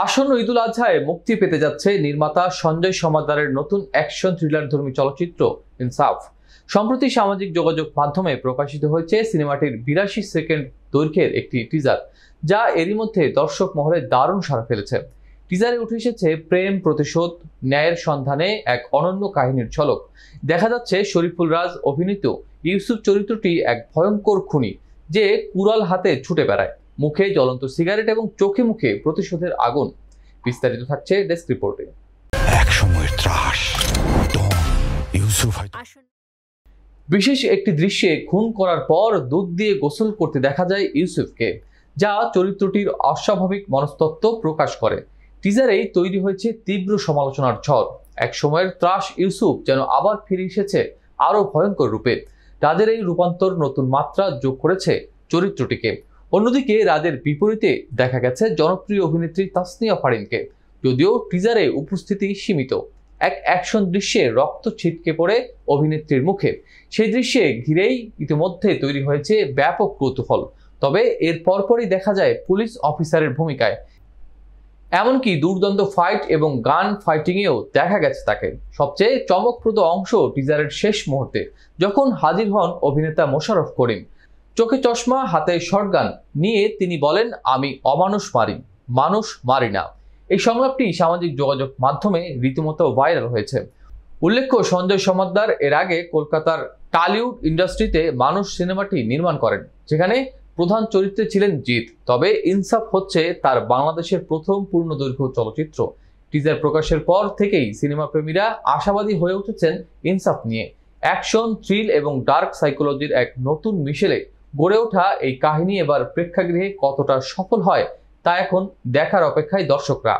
আসন্ন ঈদুল আজহায় মুক্তি পেতে যাচ্ছে নির্মাতা সঞ্জয় সমাদ্দারের নতুন অ্যাকশন থ্রিলারধর্মী চলচ্চিত্র ইনসাফ। সম্প্রতি সামাজিক যোগাযোগ মাধ্যমে প্রকাশিত হয়েছে সিনেমাটির 82 সেকেন্ড দৈর্ঘ্যের একটি টিজার, যা এরই মধ্যে দর্শক মহলে দারুণ সাড়া ফেলেছে। টিজারে উঠে এসেছে প্রেম, প্রতিশোধ, ন্যায়ের সন্ধানে এক অনন্য কাহিনীর ঝলক। দেখা যাচ্ছে শরীফুল রাজ অভিনীত ইউসুফ চরিত্রটি এক ভয়ঙ্কর খুনি, যে কুড়াল হাতে ছুটে বেড়ায়, মুখে জ্বলন্ত সিগারেট এবং চোখে মুখে প্রতিশোধের আগুন। বিস্তারিত থাকছে ডেস্ক রিপোর্টে। বিশেষ একটি দৃশ্যে খুন করার পর দুধ দিয়ে গোসল করতে দেখা যায় ইউসুফকে, যা চরিত্রটির অস্বাভাবিক মনস্তত্ত্ব প্রকাশ করে। টিজারেই তৈরি হয়েছে তীব্র সমালোচনার ঝড়। এক সময়ের ত্রাস ইউসুফ যেন আবার ফিরে এসেছে আরো ভয়ঙ্কর রূপে। রাজের এই রূপান্তর নতুন মাত্রা যোগ করেছে চরিত্রটিকে। অন্যদিকে রাজের বিপরীতে দেখা গেছে জনপ্রিয় অভিনেত্রী তাসনিয়া ফারিনকে, যদিও টিজারে উপস্থিতি সীমিত। এক অ্যাকশন দৃশ্যে রক্ত ছিটকে পড়ে অভিনেত্রীর মুখে। সেই দৃশ্যে ঘিরেই ইতিমধ্যে তৈরি হয়েছে ব্যাপক কৌতূহল। তবে এর পরপরই দেখা যায় পুলিশ অফিসারের ভূমিকায়। এমনকি দুর্দান্ত ফাইট এবং গান ফাইটিংয়েও দেখা গেছে তাকে। সবচেয়ে চমকপ্রদ অংশ টিজারের শেষ মুহূর্তে, যখন হাজির হন অভিনেতা মোশাররফ করিম। চোখে চশমা, হাতে শটগান নিয়ে তিনি বলেন, আমি অমানুষ মারি, মানুষ মারি না। এই সংলাপটি সামাজিক যোগাযোগ মাধ্যমে রীতিমতো ভাইরাল হয়েছে। উল্লেখ্য, সঞ্জয় সমাদ্দার এর আগে কলকাতার টলিউড ইন্ডাস্ট্রিতে মানুষ সিনেমাটি নির্মাণ করেন, যেখানে প্রধান চরিত্রে ছিলেন জিৎ। তবে ইনসাফ হচ্ছে তার বাংলাদেশের প্রথম পূর্ণদৈর্ঘ্য চলচ্চিত্র। টিজার প্রকাশের পর থেকেই সিনেমা প্রেমীরা আশাবাদী হয়ে উঠেছেন ইনসাফ নিয়ে। অ্যাকশন, থ্রিল এবং ডার্ক সাইকোলজির এক নতুন মিশেলে গড়ে ওঠা এই কাহিনী এবার প্রেক্ষাগৃহে কতটা সফল হয় তা এখন দেখার অপেক্ষায় দর্শকরা।